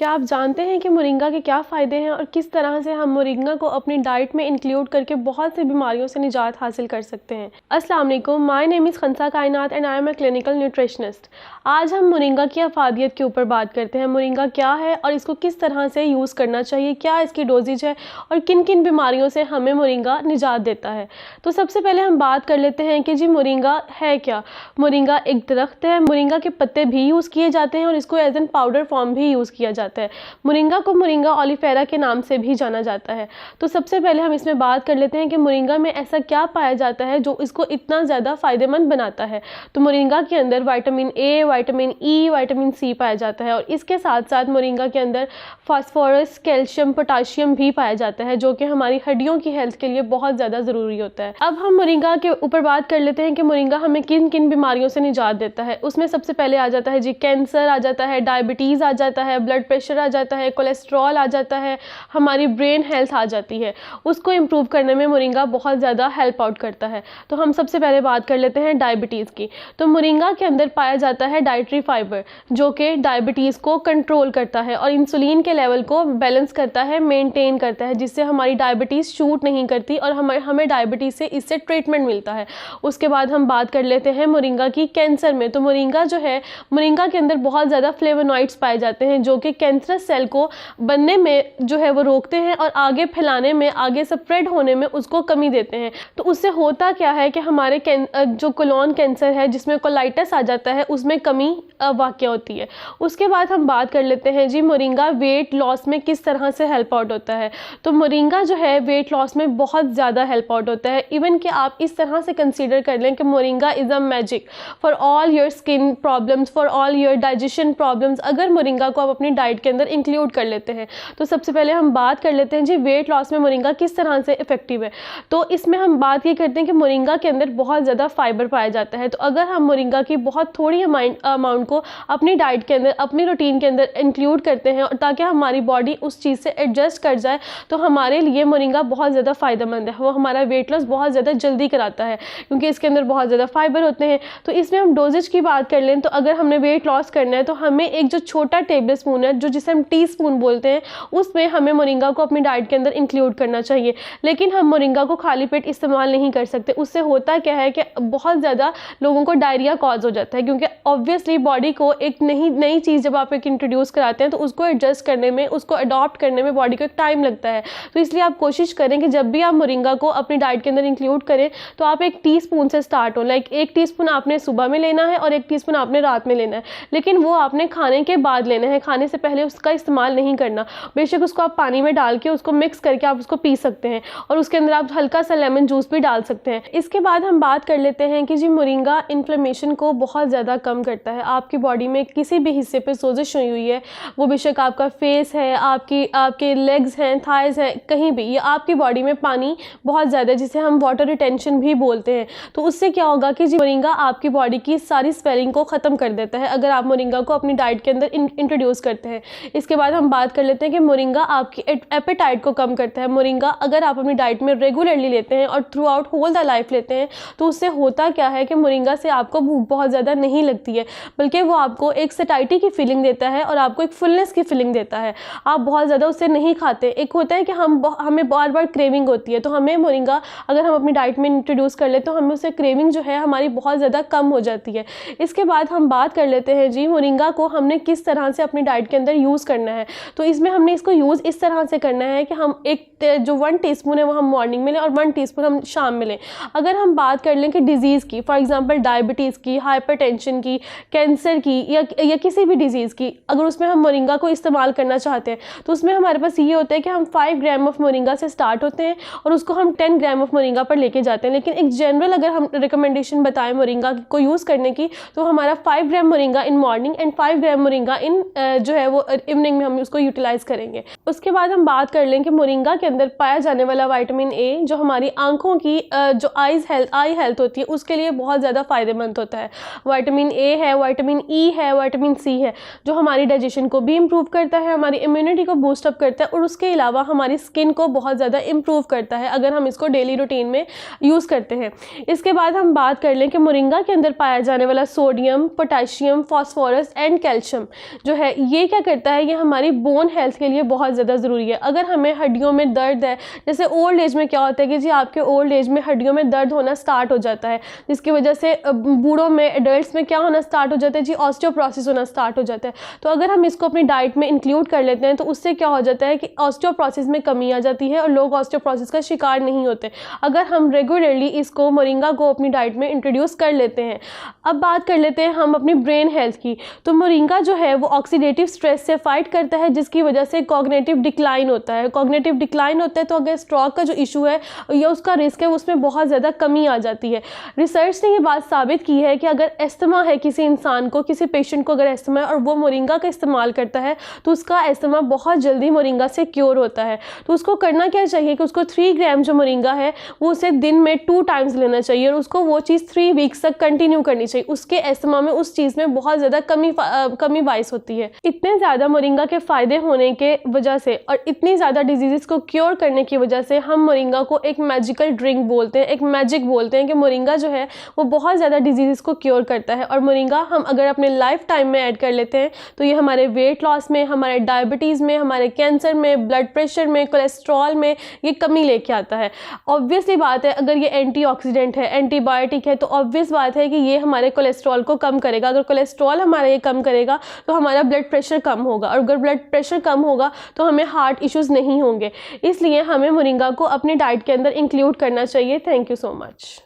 क्या आप जानते हैं कि मोरिंगा के क्या फ़ायदे हैं और किस तरह से हम मोरिंगा को अपनी डाइट में इंक्लूड करके बहुत सी बीमारियों से निजात हासिल कर सकते हैं। अस्सलाम वालेकुम, my name is Khansa Kainat and I am a clinical nutritionist. आज हम मोरिंगा की अफादियत के ऊपर बात करते हैं। मोरिंगा क्या है और इसको किस तरह से यूज़ करना चाहिए, क्या इसकी डोजेज है और किन किन बीमारियों से हमें मोरिंगा निजात देता है। तो सबसे पहले हम बात कर लेते हैं कि जी मोरिंगा है क्या। मोरिंगा एक दरख्त है। मोरिंगा के पत्ते भी यूज़ किए जाते हैं और इसको एज एन पाउडर फॉर्म भी यूज़ किया जाता है। मोरिंगा को मोरिंगा ओलिफेरा के नाम से भी जाना जाता है। तो सबसे पहले हम इसमें बात कर लेते हैं कि मोरिंगा में ऐसा क्या पाया जाता है जो इसको इतना ज़्यादा फ़ायदेमंद बनाता है। तो मोरिंगा के अंदर vitamin A, vitamin E, vitamin C पाया जाता है और इसके साथ साथ मोरिंगा के अंदर फास्फोरस, कैल्शियम, पोटाशियम भी पाया जाता है जो कि हमारी हड्डियों की हेल्थ के लिए बहुत ज़्यादा ज़रूरी होता है। अब हम मोरिंगा के ऊपर बात कर लेते हैं कि मोरिंगा हमें किन किन बीमारियों से निजात देता है। उसमें सबसे पहले आ जाता है जी कैंसर आ जाता है, डायबिटीज़ आ जाता है, ब्लड प्रेशर आ जाता है, कोलेस्ट्रॉल आ जाता है, हमारी ब्रेन हेल्थ आ जाती है। उसको इम्प्रूव करने में मोरिंगा बहुत ज़्यादा हेल्प आउट करता है। तो हम सबसे पहले बात कर लेते हैं डायबिटीज़ की। तो मोरिंगा के अंदर पाया जाता है डाइटरी फाइबर जो कि डायबिटीज़ को कंट्रोल करता है और इंसुलिन के लेवल को बैलेंस करता है, मेंटेन करता है, जिससे हमारी डायबिटीज़ शूट नहीं करती और हमें डायबिटीज़ से इससे ट्रीटमेंट मिलता है। उसके बाद हम बात कर लेते हैं मोरिंगा की कैंसर में। तो मोरिंगा जो है, मोरिंगा के अंदर बहुत ज़्यादा फ्लेवोनॉइड्स पाए जाते हैं जो कि कैंसरस सेल को बनने में जो है वो रोकते हैं और आगे फैलाने में, आगे स्प्रेड होने में उसको कमी देते हैं। तो उससे होता क्या है कि हमारे जो कोलोन कैंसर है जिसमें कोलाइटिस आ जाता है उसमें कमी वाक़या होती है। उसके बाद हम बात कर लेते हैं जी मोरिंगा वेट लॉस में किस तरह से हेल्प आउट होता है। तो मोरिंगा जो है वेट लॉस में बहुत ज़्यादा हेल्प आउट होता है। इवन कि आप इस तरह से कंसीडर कर लें कि moringa is a magic for all your skin problems, for all your digestion problems, अगर मोरिंगा को आप अपनी डाइट के अंदर इंक्लूड कर लेते हैं। तो सबसे पहले हम बात कर लेते हैं जी वेट लॉस में मोरिंगा किस तरह से इफेक्टिव है। तो इसमें हम बात ये करते हैं कि मोरिंगा के अंदर बहुत ज़्यादा फाइबर पाया जाता है। तो अगर हम मोरिंगा की बहुत थोड़ी अमाउंट को अपनी डाइट के अंदर, अपनी रूटीन के अंदर इंक्लूड करते हैं और ताकि हमारी बॉडी उस चीज़ से एडजस्ट कर जाए, तो हमारे लिए मोरिंगा बहुत ज़्यादा फ़ायदेमंद है। वो हमारा वेट लॉस बहुत ज़्यादा जल्दी कराता है क्योंकि इसके अंदर बहुत ज़्यादा फाइबर होते हैं। तो इसमें हम डोजेज की बात कर लें तो अगर हमने वेट लॉस करना है तो हमें एक जो छोटा टेबल स्पून है, जो जिसे हम टी स्पून बोलते हैं, उसमें हमें मोरिंगा को अपनी डाइट के अंदर इंक्लूड करना चाहिए। लेकिन हम मोरिंगा को खाली पेट इस्तेमाल नहीं कर सकते। उससे होता क्या है कि बहुत ज़्यादा लोगों को डायरिया कॉज हो जाता है क्योंकि ऑब्वियसली बॉडी को एक नई चीज़ जब आप एक इंट्रोड्यूस कराते हैं तो उसको एडजस्ट करने में, उसको अडॉप्ट करने में बॉडी को एक टाइम लगता है। तो इसलिए आप कोशिश करें कि जब भी आप मोरिंगा को अपनी डाइट के अंदर इंक्लूड करें तो आप एक टीस्पून से स्टार्ट हो। लाइक एक टीस्पून आपने सुबह में लेना है और एक टीस्पून आपने रात में लेना है, लेकिन वो आपने खाने के बाद लेना है, खाने से पहले उसका इस्तेमाल नहीं करना। बेशक उसको आप पानी में डाल के उसको मिक्स करके आप उसको पी सकते हैं और उसके अंदर आप हल्का सा लेमन जूस भी डाल सकते हैं। इसके बाद हम बात कर लेते हैं कि जी मोरिंगा इन्फ्लेमेशन को बहुत ज़्यादा कम करता है। आपकी बॉडी में किसी भी हिस्से पे सोजिश हुई है, वो बेशक आपका फेस है, आपके लेग्स हैं, थाइज हैं, कहीं भी, ये आपकी बॉडी में पानी बहुत ज़्यादा, जिसे हम वाटर रिटेंशन भी बोलते हैं, तो उससे क्या होगा कि जी मोरिंगा आपकी बॉडी की सारी स्वेलिंग को ख़त्म कर देता है अगर आप मोरिंगा को अपनी डाइट के अंदर इंट्रोड्यूस करते हैं। इसके बाद हम बात कर लेते हैं कि मोरिंगा आपकी एपेटाइट को कम करता है। मोरिंगा अगर आप अपनी डाइट में रेगुलरली लेते हैं और throughout whole the life लेते हैं तो उससे होता क्या है कि मोरिंगा से आपको भूख बहुत ज़्यादा नहीं लगती है, बल्कि वो आपको एक सटाइटी की फीलिंग देता है और आपको एक फुलनेस की फीलिंग देता है। आप बहुत ज़्यादा उससे नहीं खाते। एक होता है कि हमें बार बार क्रेविंग होती है, तो हमें मोरिंगा अगर हम अपनी डाइट में इंट्रोड्यूस कर ले तो हमें उससे क्रेविंग जो है हमारी बहुत ज़्यादा कम हो जाती है। इसके बाद हम बात कर लेते हैं जी मोरिंगा को हमने किस तरह से अपनी डाइट के अंदर यूज़ करना है। तो इसमें हमने इसको यूज़ इस तरह से करना है कि हम जो 1 टीस्पून है वो हम मॉर्निंग में लें और 1 टीस्पून हम शाम में लें। अगर हम बात कर लें कि डिज़ीज़ की, फॉर एग्जांपल डायबिटीज़ की, हाइपरटेंशन की, कैंसर की या किसी भी डिज़ीज़ की, अगर उसमें हम मोरिंगा को इस्तेमाल करना चाहते हैं तो उसमें हमारे पास ये होता है कि हम 5 ग्राम ऑफ मोरिंगा से स्टार्ट होते हैं और उसको हम 10 ग्राम ऑफ मोरिंगा पर लेके जाते हैं। लेकिन एक जनरल अगर हम रिकमेंडेशन बताएं मोरिंगा को यूज़ करने की तो हमारा 5 gram moringa in morning and 5 gram moringa in जो है वो इवनिंग में हम उसको यूटिलाइज़ करेंगे। उसके बाद हम बात कर लें कि मोरिंगा के अंदर पाया जाने वाला विटामिन ए जो हमारी आंखों की जो आई हेल्थ होती है उसके लिए बहुत ज़्यादा फ़ायदेमंद होता है। विटामिन ए है, विटामिन ई है, विटामिन सी है, जो हमारी डाइजेशन को भी इम्प्रूव करता है, हमारी इम्यूनिटी को बूस्टअप करता है और उसके अलावा हमारी स्किन को बहुत ज़्यादा इम्प्रूव करता है अगर हम इसको डेली रूटीन में यूज़ करते हैं। इसके बाद हम बात कर लें कि मोरिंगा के अंदर पाया जाने वाला sodium, potassium, phosphorus and calcium जो है ये क्या करता है ये हमारी बोन हेल्थ के लिए बहुत ज़्यादा ज़रूरी है। अगर हमें हड्डियों में दर्द है, जैसे ओल्ड एज में क्या होता है कि जी आपके ओल्ड एज में हड्डियों में दर्द होना स्टार्ट हो जाता है, जिसकी वजह से बूढ़ों में, एडल्ट्स में क्या होना स्टार्ट हो जाता है जी, ऑस्टियोप्रोसिस होना स्टार्ट हो जाता है। तो अगर हम इसको अपनी डाइट में इंक्लूड कर लेते हैं तो उससे क्या हो जाता है कि ऑस्टियोप्रोसिस में कमी आ जाती है और लोग ऑस्टियोप्रोसिस का शिकार नहीं होते अगर हम रेगुलरली इसको मोरिंगा को अपनी डाइट में इंट्रोड्यूस कर लेते हैं। अब बात कर लेते हैं हम अपनी ब्रेन हेल्थ की। तो मोरिंगा जो है वो ऑक्सीडेटिव स्ट्रेस से फाइट करता है, जिसकी वजह से कॉग्निटिव डिक्लाइन होता है। कॉग्निटिव डिक्लाइन होता है तो अगर स्ट्रोक का जो इशू है या उसका रिस्क है उसमें बहुत ज़्यादा कमी आ जाती है। रिसर्च ने ये बात साबित की है कि अगर एस्थमा है किसी इंसान को, किसी पेशेंट को अगर एस्थमा है और वो मोरिंगा का इस्तेमाल करता है तो उसका एस्थमा बहुत जल्दी मोरिंगा से क्योर होता है। तो उसको करना क्या चाहिए कि उसको 3 ग्राम जो मोरिंगा है वो उसे दिन में 2 टाइम्स लेना चाहिए और उसको वो चीज़ 3 वीक्स तक कंटिन्यू करनी चाहिए। उसके एस्थमा में उस चीज़ में बहुत ज़्यादा कमी बाइस होती है। इतने ज़्यादा मोरिंगा के फ़ायदे होने के वजह से और इतनी ज़्यादा डिजीज़ को क्योर करने की वजह से हम मोरिंगा को एक मैजिकल ड्रिंक बोलते हैं, एक मैजिक बोलते हैं कि मोरिंगा जो है वो बहुत ज़्यादा डिजीज़ को क्योर करता है। और मोरिंगा हम अगर अपने लाइफ टाइम में ऐड कर लेते हैं तो ये हमारे वेट लॉस में, हमारे डायबिटीज़ में, हमारे कैंसर में, ब्लड प्रेशर में, कोलेस्ट्रॉल में ये कमी लेके आता है। ऑब्वियसली बात है अगर ये एंटीऑक्सीडेंट है, एंटीबायोटिक है, तो ऑब्वियस बात है कि ये हमारे कोलेस्ट्रॉल को कम करेगा। अगर कोलेस्ट्रॉल हमारा ये कम करेगा तो हमारा ब्लड प्रेशर कम होगा और अगर ब्लड प्रेशर कम होगा तो हमें हार्ट इश्यूज़ नहीं होंगे। इसलिए हमें मोरिंगा को अपनी डाइट के अंदर इंक्लूड करना चाहिए। Thank you so much.